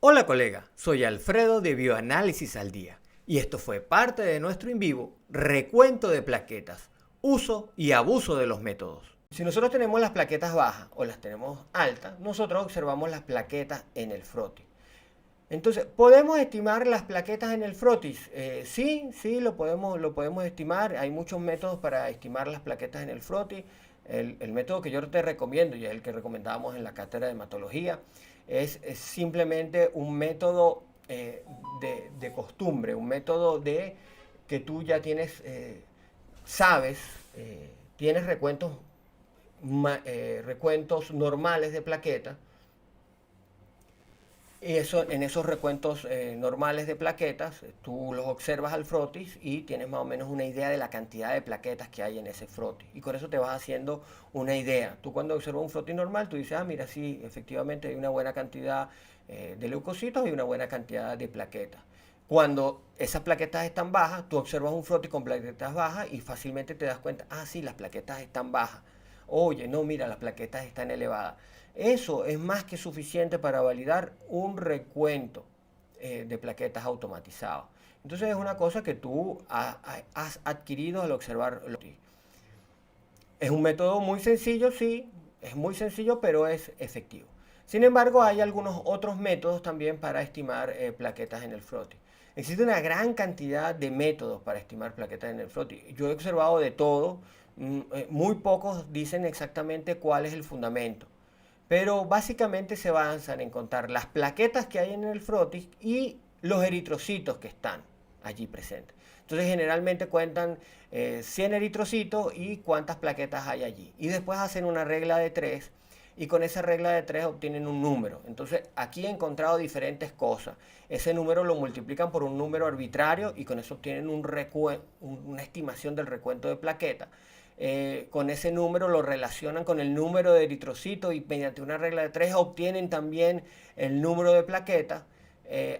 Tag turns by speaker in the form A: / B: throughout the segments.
A: Hola colega, soy Alfredo de Bioanálisis al Día y esto fue parte de nuestro en vivo recuento de plaquetas, uso y abuso de los métodos. Si nosotros tenemos las plaquetas bajas o las tenemos altas, nosotros observamos las plaquetas en el frotis. Entonces, ¿podemos estimar las plaquetas en el frotis? Sí, lo podemos estimar. Hay muchos métodos para estimar las plaquetas en el frotis. El método que yo te recomiendo, y es el que recomendábamos en la cátedra de hematología, es simplemente un método de costumbre, un método de que tú ya tienes, sabes, tienes recuentos normales de plaquetas y eso, en esos recuentos normales de plaquetas, tú los observas al frotis y tienes más o menos una idea de la cantidad de plaquetas que hay en ese frotis. Y con eso te vas haciendo una idea. Tú cuando observas un frotis normal, tú dices, ah, mira, sí, efectivamente hay una buena cantidad de leucocitos y una buena cantidad de plaquetas. Cuando esas plaquetas están bajas, tú observas un frotis con plaquetas bajas y fácilmente te das cuenta, ah, sí, las plaquetas están bajas. Oye, no, mira, las plaquetas están elevadas. Eso es más que suficiente para validar un recuento de plaquetas automatizado. Entonces es una cosa que tú has adquirido al observar. Es un método muy sencillo, sí, es muy sencillo, pero es efectivo. Sin embargo, hay algunos otros métodos también para estimar plaquetas en el frotis. Existe una gran cantidad de métodos para estimar plaquetas en el frotis. Yo he observado de todo, muy pocos dicen exactamente cuál es el fundamento. Pero básicamente se basan en contar las plaquetas que hay en el frotis y los eritrocitos que están allí presentes. Entonces generalmente cuentan 100 eritrocitos y cuántas plaquetas hay allí. Y después hacen una regla de 3 y con esa regla de 3 obtienen un número. Entonces aquí he encontrado diferentes cosas. Ese número lo multiplican por un número arbitrario y con eso obtienen una estimación del recuento de plaquetas. Con ese número lo relacionan con el número de eritrocitos y mediante una regla de 3 obtienen también el número de plaquetas.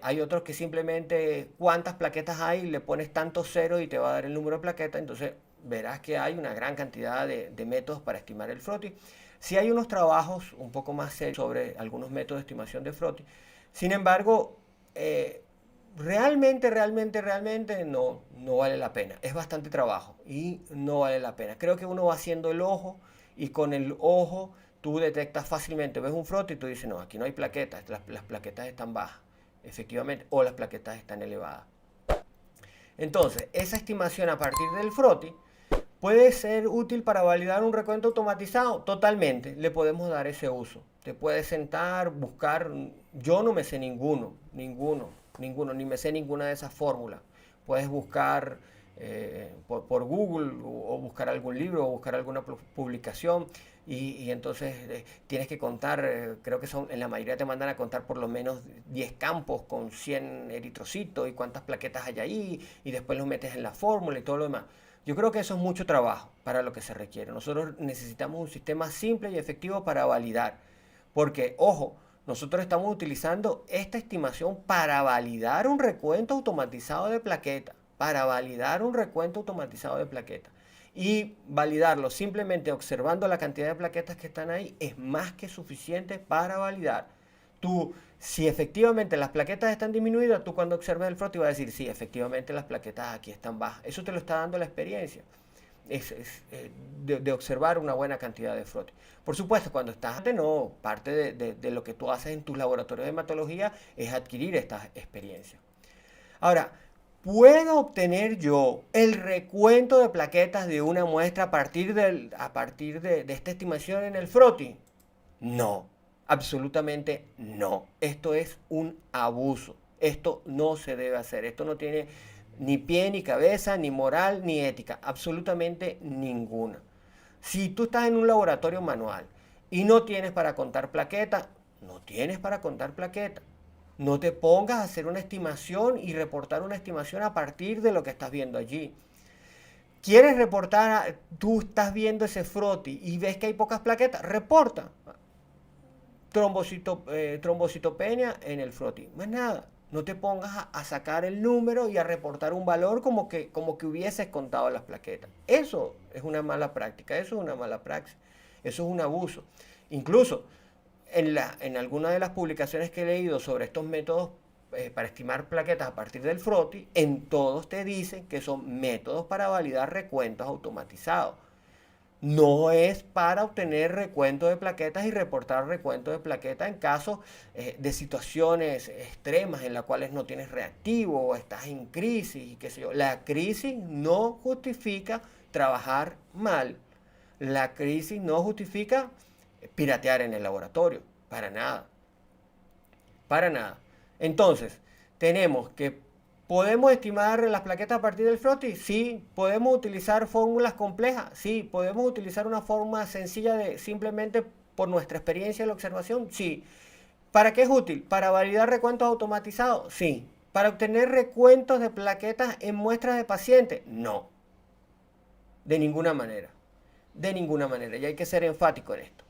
A: Hay otros que simplemente cuántas plaquetas hay, le pones tantos ceros y te va a dar el número de plaquetas. Entonces verás que hay una gran cantidad de métodos para estimar el frotis. Sí hay unos trabajos un poco más serios sobre algunos métodos de estimación de frotis. Sin embargo, realmente no vale la pena. Es bastante trabajo y no vale la pena. Creo que uno va haciendo el ojo y con el ojo tú detectas fácilmente, ves un frotis y tú dices, no, aquí no hay plaquetas, las plaquetas están bajas, efectivamente, o las plaquetas están elevadas. Entonces, esa estimación a partir del frotis puede ser útil para validar un recuento automatizado. Totalmente, le podemos dar ese uso. Te puedes sentar, buscar. Yo no me sé ninguno, ni me sé ninguna de esas fórmulas. Puedes buscar por Google o buscar algún libro o buscar alguna publicación y entonces tienes que contar, creo que son, en la mayoría te mandan a contar por lo menos 10 campos con 100 eritrocitos y cuántas plaquetas hay ahí y después los metes en la fórmula y todo lo demás. Yo creo que eso es mucho trabajo para lo que se requiere. Nosotros necesitamos un sistema simple y efectivo para validar. Porque, ojo, nosotros estamos utilizando esta estimación para validar un recuento automatizado de plaquetas. Para validar un recuento automatizado de plaquetas. Y validarlo simplemente observando la cantidad de plaquetas que están ahí es más que suficiente para validar. Tú, si efectivamente las plaquetas están disminuidas, tú cuando observes el frotis vas a decir, sí, efectivamente las plaquetas aquí están bajas. Eso te lo está dando la experiencia de observar una buena cantidad de frotis. Por supuesto, cuando estás, no, parte de lo que tú haces en tus laboratorios de hematología es adquirir esta experiencia. Ahora, ¿puedo obtener yo el recuento de plaquetas de una muestra a partir de esta estimación en el frotis? No, absolutamente no. Esto es un abuso. Esto no se debe hacer. Esto no tiene ni pie, ni cabeza, ni moral, ni ética. Absolutamente ninguna. Si tú estás en un laboratorio manual y no tienes para contar plaquetas, no tienes para contar plaquetas. No te pongas a hacer una estimación y reportar una estimación a partir de lo que estás viendo allí. ¿Quieres reportar? Tú estás viendo ese froti y ves que hay pocas plaquetas, reporta trombocitopenia en el frotis. Más nada. No te pongas a sacar el número y a reportar un valor como que hubieses contado las plaquetas. Eso es una mala práctica, eso es una mala praxis, eso es un abuso. Incluso en alguna de las publicaciones que he leído sobre estos métodos para estimar plaquetas a partir del Froti, en todos te dicen que son métodos para validar recuentos automatizados. No es para obtener recuento de plaquetas y reportar recuento de plaquetas en caso de situaciones extremas en las cuales no tienes reactivo o estás en crisis y qué sé yo. La crisis no justifica trabajar mal. La crisis no justifica piratear en el laboratorio. Para nada. Para nada. Entonces, tenemos que ¿podemos estimar las plaquetas a partir del Froti? Sí. ¿Podemos utilizar fórmulas complejas? Sí. ¿Podemos utilizar una forma sencilla de simplemente por nuestra experiencia en la observación? Sí. ¿Para qué es útil? ¿Para validar recuentos automatizados? Sí. ¿Para obtener recuentos de plaquetas en muestras de pacientes? No. De ninguna manera. De ninguna manera. Y hay que ser enfático en esto.